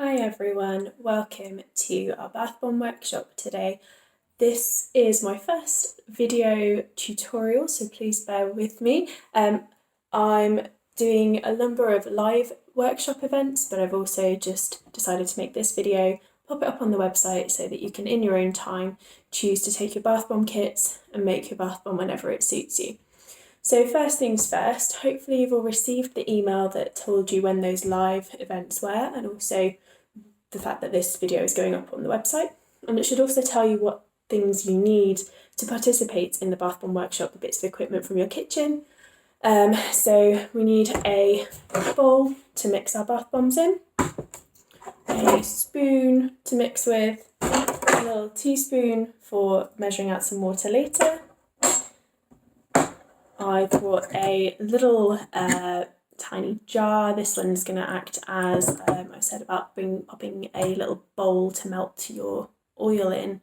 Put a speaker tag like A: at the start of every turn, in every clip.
A: Hi everyone, welcome to our bath bomb workshop today. This is my first video tutorial, so please bear with me. I'm doing a number of live workshop events, but I've also just decided to make this video, pop it up on the website so that you can, in your own time, choose to take your bath bomb kits and make your bath bomb whenever it suits you. So first things first, hopefully you've all received the email that told you when those live events were, and also the fact that this video is going up on the website. And it should also tell you what things you need to participate in the bath bomb workshop, the bits of equipment from your kitchen. So we need a bowl to mix our bath bombs in, a spoon to mix with, a little teaspoon for measuring out some water later. I brought a little tiny jar. This one's going to act as, I said about popping a little bowl to melt your oil in.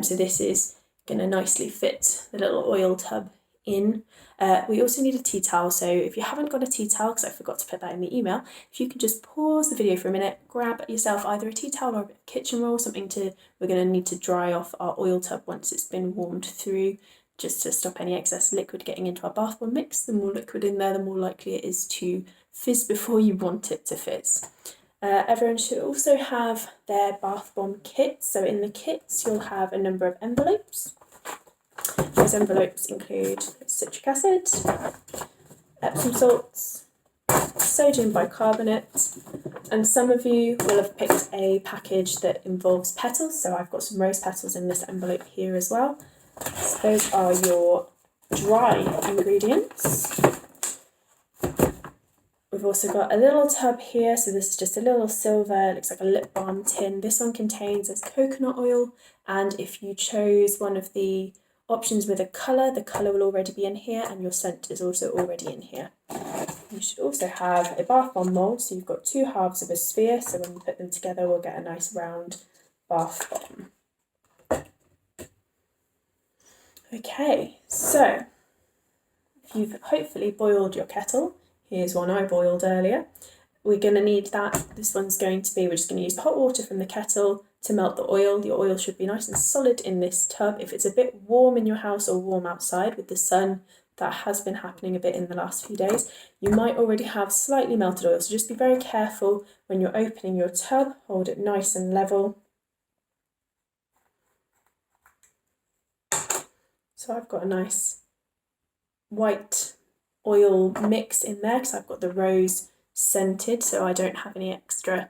A: So this is going to nicely fit the little oil tub in. We also need a tea towel, so if you haven't got a tea towel, because I forgot to put that in the email, if you could just pause the video for a minute, grab yourself either a tea towel or a kitchen roll, we're going to need to dry off our oil tub once it's been warmed through, just to stop any excess liquid getting into our bath bomb mix. The more liquid in there, the more likely it is to fizz before you want it to fizz. Everyone should also have their bath bomb kits. So in the kits, you'll have a number of envelopes. Those envelopes include citric acid, Epsom salts, sodium bicarbonate, and some of you will have picked a package that involves petals. So I've got some rose petals in this envelope here as well. So those are your dry ingredients. We've also got a little tub here, so this is just a little silver, it looks like a lip balm tin. This one contains coconut oil, and if you chose one of the options with a colour, the colour will already be in here, and your scent is also already in here. You should also have a bath bomb mould, so you've got two halves of a sphere, so when you put them together we'll get a nice round bath bomb. Okay, so if you've hopefully boiled your kettle, here's one I boiled earlier, we're going to need that. This one's going to be, we're just going to use hot water from the kettle to melt the oil. Your oil should be nice and solid in this tub. If it's a bit warm in your house or warm outside with the sun, that has been happening a bit in the last few days, you might already have slightly melted oil, so just be very careful when you're opening your tub, hold it nice and level. So I've got a nice white oil mix in there because I've got the rose scented, so I don't have any extra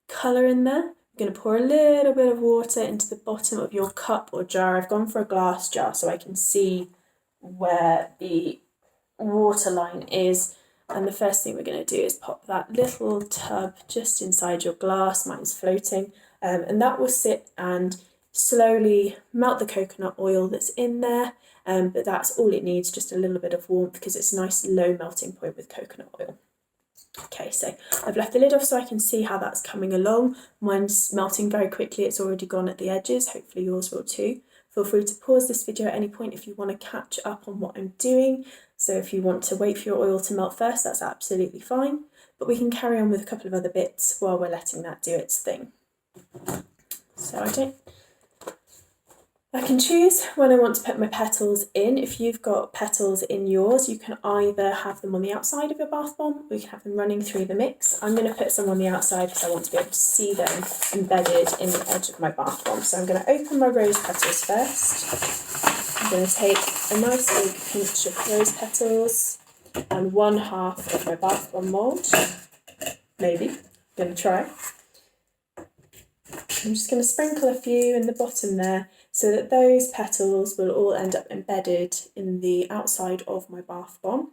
A: colour in there. I'm going to pour a little bit of water into the bottom of your cup or jar. I've gone for a glass jar so I can see where the water line is. And the first thing we're going to do is pop that little tub just inside your glass. Mine's floating. And that will sit and slowly melt the coconut oil that's in there, but that's all it needs, just a little bit of warmth because it's a nice low melting point with coconut oil. Okay, so I've left the lid off so I can see how that's coming along. Mine's melting very quickly, it's already gone at the edges, hopefully yours will too. Feel free to pause this video at any point if you want to catch up on what I'm doing. So if you want to wait for your oil to melt first, that's absolutely fine, but we can carry on with a couple of other bits while we're letting that do its thing. So I can choose when I want to put my petals in. If you've got petals in yours, you can either have them on the outside of your bath bomb or you can have them running through the mix. I'm going to put some on the outside because I want to be able to see them embedded in the edge of my bath bomb. So I'm going to open my rose petals first. I'm going to take a nice big pinch of rose petals and 1/2 of my bath bomb mould. Maybe. I'm going to try. I'm just going to sprinkle a few in the bottom there so that those petals will all end up embedded in the outside of my bath bomb.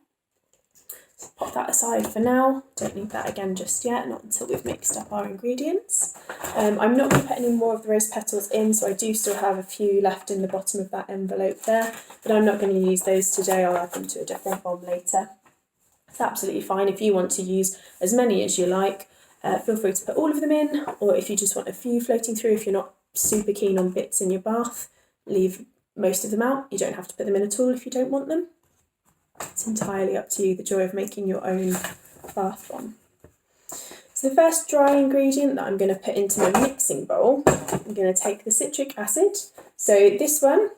A: So pop that aside for now. Don't need that again just yet, not until we've mixed up our ingredients. I'm not going to put any more of the rose petals in, so I do still have a few left in the bottom of that envelope there, but I'm not going to use those today. I'll add them to a different bomb later. It's absolutely fine if you want to use as many as you like. Feel free to put all of them in, or if you just want a few floating through, if you're not super keen on bits in your bath, leave most of them out. You don't have to put them in at all if you don't want them. It's entirely up to you, the joy of making your own bath bomb. So So the first dry ingredient that I'm going to put into my mixing bowl, I'm going to take the citric acid. So this one,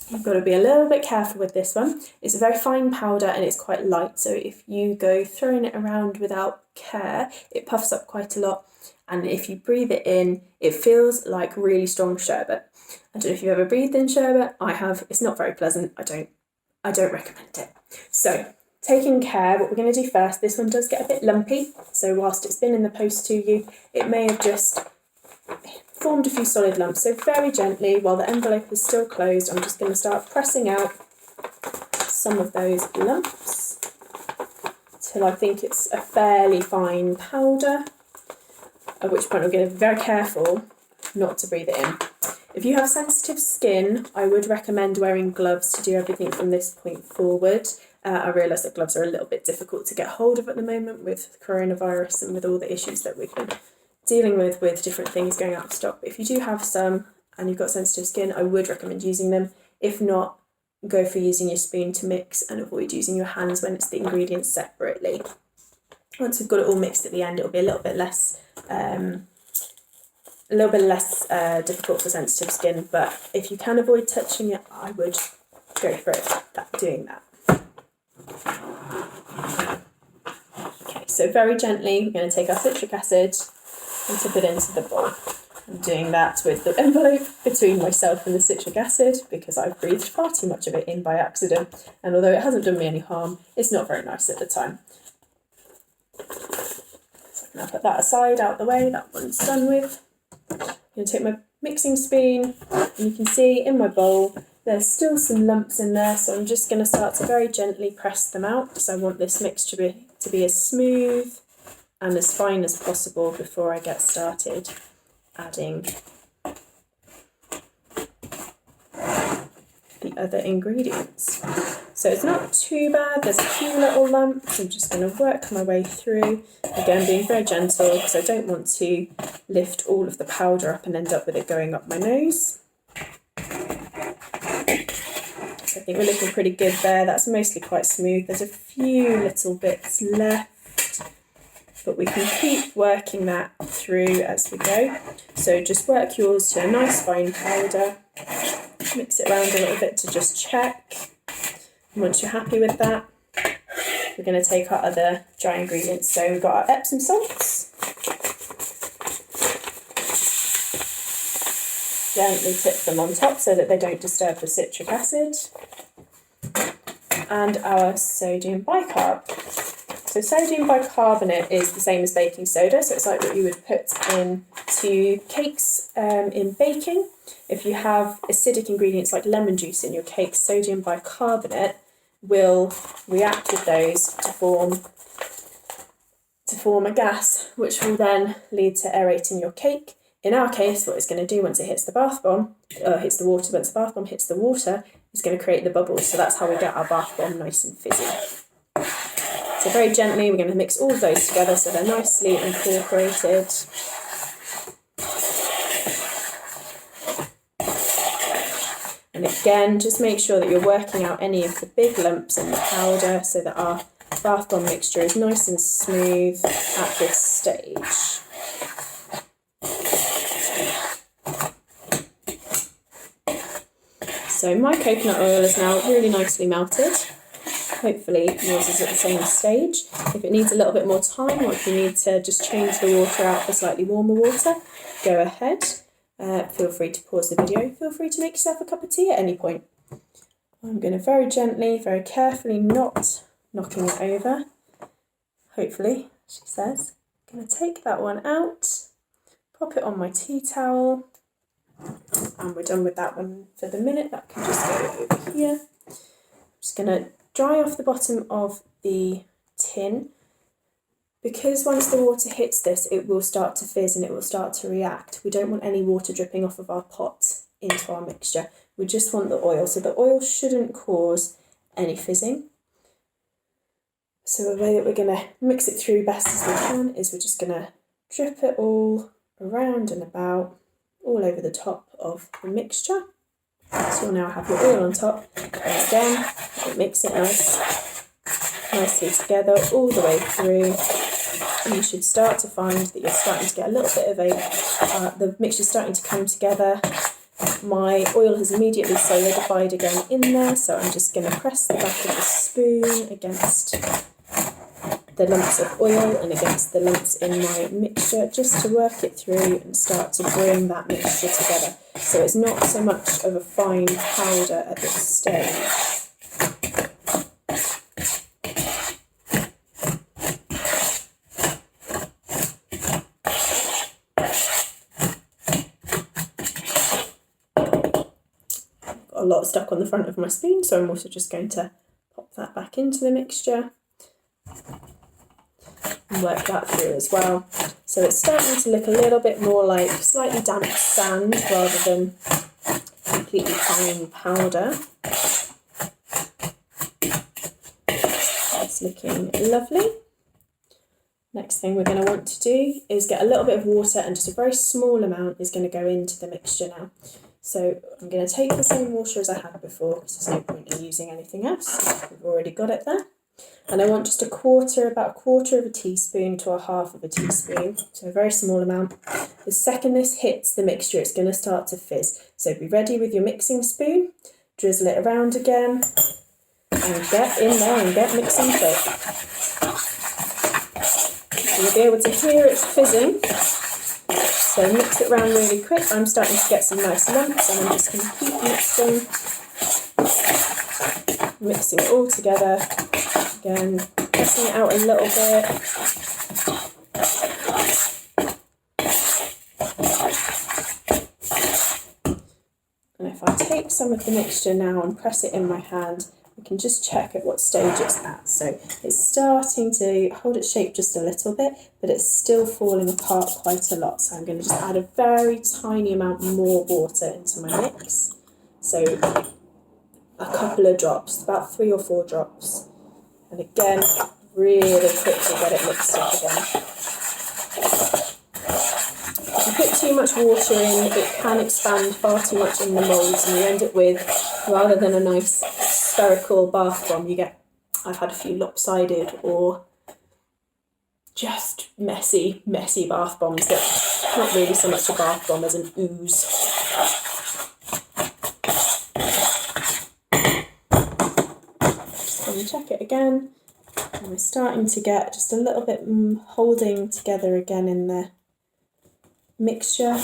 A: you've got to be a little bit careful with this one. It's a very fine powder and it's quite light, so if you go throwing it around without care, it puffs up quite a lot, and if you breathe it in, it feels like really strong sherbet. I don't know if you've ever breathed in sherbet. I have. It's not very pleasant. I don't recommend it. So taking care, what we're going to do first, this one does get a bit lumpy, so whilst it's been in the post to you, it may have just formed a few solid lumps. So very gently, while the envelope is still closed, I'm just going to start pressing out some of those lumps till I think it's a fairly fine powder, at which point I'm going to be very careful not to breathe it in. If you have sensitive skin, I would recommend wearing gloves to do everything from this point forward. I realise that gloves are a little bit difficult to get hold of at the moment with coronavirus and with all the issues that we've been dealing with different things going out of stock. But if you do have some and you've got sensitive skin, I would recommend using them. If not, go for using your spoon to mix and avoid using your hands when it's the ingredients separately. Once we've got it all mixed at the end, it'll be a little bit less difficult for sensitive skin, but if you can avoid touching it, I would go for doing that. Okay, so very gently we're going to take our citric acid and tip it into the bowl. I'm doing that with the envelope between myself and the citric acid because I've breathed far too much of it in by accident, and although it hasn't done me any harm, it's not very nice at the time. So I'm going to put that aside, out the way, that one's done with. I'm going to take my mixing spoon, and you can see in my bowl there's still some lumps in there, so I'm just going to start to very gently press them out because I want this mixture to be as smooth and as fine as possible before I get started adding the other ingredients. So it's not too bad, there's a few little lumps. I'm just going to work my way through, again being very gentle because I don't want to lift all of the powder up and end up with it going up my nose. So I think we're looking pretty good there. That's mostly quite smooth. There's a few little bits left, but we can keep working that through as we go. So just work yours to a nice fine powder. Mix it around a little bit to just check. And once you're happy with that, we're going to take our other dry ingredients. So we've got our Epsom salts. Gently tip them on top so that they don't disturb the citric acid. And our sodium bicarb. So sodium bicarbonate is the same as baking soda, so it's like what you would put into cakes in baking. If you have acidic ingredients like lemon juice in your cake, sodium bicarbonate will react with those to form a gas, which will then lead to aerating your cake. In our case, what it's going to do once it hits the bath bomb, hits the water, once the bath bomb hits the water, it's going to create the bubbles. So that's how we get our bath bomb nice and fizzy. So very gently, we're going to mix all of those together so they're nicely incorporated. And again, just make sure that you're working out any of the big lumps in the powder so that our bath bomb mixture is nice and smooth at this stage. So my coconut oil is now really nicely melted. Hopefully yours is at the same stage. If it needs a little bit more time, or if you need to just change the water out for slightly warmer water, go ahead. Feel free to pause the video. Feel free to make yourself a cup of tea at any point. I'm going to very gently, very carefully, not knocking it over. Hopefully, she says. I'm going to take that one out, pop it on my tea towel, and we're done with that one for the minute. That can just go over here. I'm just going to dry off the bottom of the tin, because once the water hits this, it will start to fizz and it will start to react. We don't want any water dripping off of our pot into our mixture. We just want the oil. So the oil shouldn't cause any fizzing. So the way that we're going to mix it through best as we can is we're just going to drip it all around and about, all over the top of the mixture. So you'll now have your oil on top, and again, mix it nicely together all the way through. and you should start to find that you're starting to get a little bit of the mixture's starting to come together. My oil has immediately solidified again in there, so I'm just going to press the back of the spoon against the lumps of oil and against the lumps in my mixture, just to work it through and start to bring that mixture together. So it's not so much of a fine powder at this stage. A lot stuck on the front of my spoon, so I'm also just going to pop that back into the mixture and work that through as well. So it's starting to look a little bit more like slightly damp sand rather than completely fine powder. It's looking lovely. Next thing we're going to want to do is get a little bit of water, and just a very small amount is going to go into the mixture now. So I'm going to take the same water as I had before, because there's no point in using anything else. We've already got it there. And I want just about a quarter of a teaspoon to a half of a teaspoon, so a very small amount. The second this hits the mixture, it's going to start to fizz. So be ready with your mixing spoon, drizzle it around again, and get in there and get mixing quick. So you'll be able to hear it fizzing. So mix it round really quick. I'm starting to get some nice lumps, and I'm just going to keep mixing it all together. Again, pressing it out a little bit. And if I take some of the mixture now and press it in my hand, I can just check at what stage it's at. So it's starting to hold its shape just a little bit, but it's still falling apart quite a lot. So I'm going to just add a very tiny amount more water into my mix. So a couple of drops, about 3 or 4 drops. And again, really quickly get it mixed up again. If you put too much water in, it can expand far too much in the moulds, and you end up with, rather than a nice spherical bath bomb, I've had a few lopsided or just messy bath bombs that's not really so much a bath bomb as an ooze. Just going to check it again, and we're starting to get just a little bit holding together again in the mixture.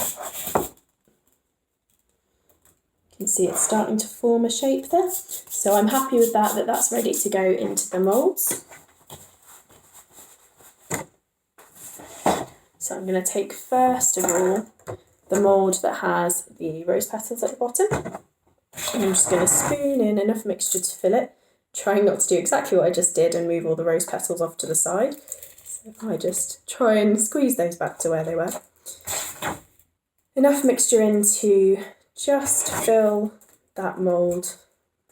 A: You can see it's starting to form a shape there. So I'm happy with that's ready to go into the moulds. So I'm going to take first of all the mould that has the rose petals at the bottom. And I'm just going to spoon in enough mixture to fill it, trying not to do exactly what I just did and move all the rose petals off to the side. So I just try and squeeze those back to where they were. Enough mixture in to just fill that mould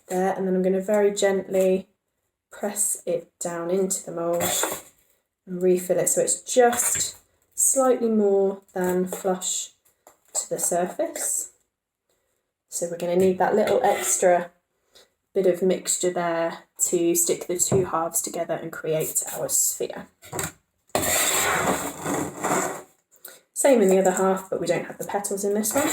A: there, and then I'm going to very gently press it down into the mould and refill it so it's just slightly more than flush to the surface. So we're going to need that little extra bit of mixture there to stick the two halves together and create our sphere. Same in the other half, but we don't have the petals in this one.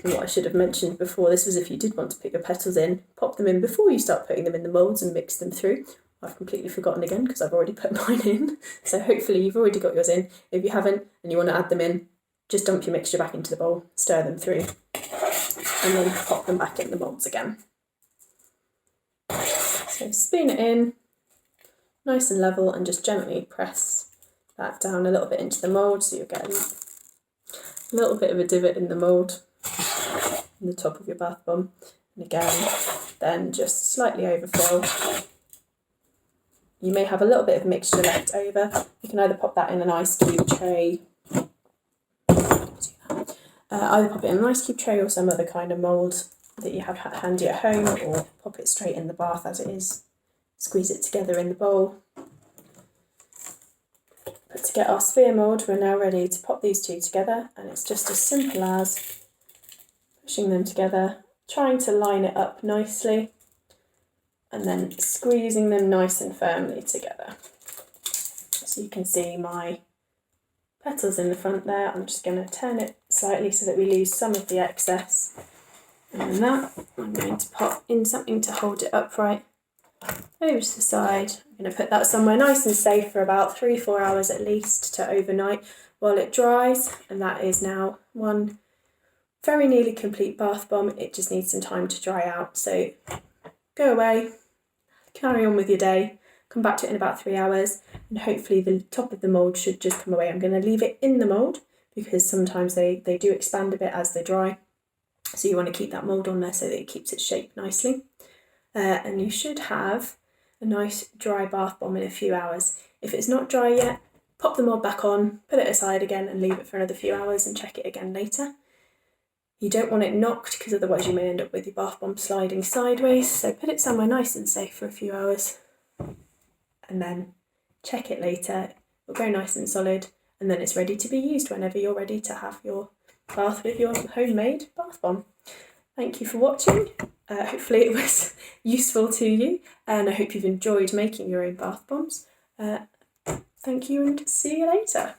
A: And what I should have mentioned before, this was if you did want to put your petals in, pop them in before you start putting them in the moulds and mix them through. I've completely forgotten again because I've already put mine in. So hopefully you've already got yours in. If you haven't and you want to add them in, just dump your mixture back into the bowl, stir them through, and then pop them back in the moulds again. So spoon it in, nice and level, and just gently press that down a little bit into the mould so you'll get a little bit of a divot in the mould in the top of your bath bomb. And again, then just slightly overfill. You may have a little bit of mixture left over. You can either pop that in an ice cube tray, either pop it in an ice cube tray or some other kind of mould that you have handy at home, or pop it straight in the bath as it is. Squeeze it together in the bowl. But to get our sphere mould, we're now ready to pop these two together, and it's just as simple as pushing them together, trying to line it up nicely, and then squeezing them nice and firmly together. So you can see my petals in the front there. I'm just going to turn it slightly so that we lose some of the excess. And then that, I'm going to pop in something to hold it upright over to the side. I'm going to put that somewhere nice and safe for about 3-4 hours at least to overnight while it dries. And that is now one very nearly complete bath bomb. It just needs some time to dry out. So go away, carry on with your day, come back to it in about 3 hours, and hopefully the top of the mould should just come away. I'm going to leave it in the mould because sometimes they do expand a bit as they dry. So you want to keep that mould on there so that it keeps its shape nicely. And you should have a nice dry bath bomb in a few hours. If it's not dry yet, pop the mould back on, put it aside again and leave it for another few hours and check it again later. You don't want it knocked because otherwise you may end up with your bath bomb sliding sideways. So put it somewhere nice and safe for a few hours and then check it later. It'll go nice and solid and then it's ready to be used whenever you're ready to have your bath with your homemade bath bomb. Thank you for watching. Hopefully it was useful to you and I hope you've enjoyed making your own bath bombs. Thank you and see you later.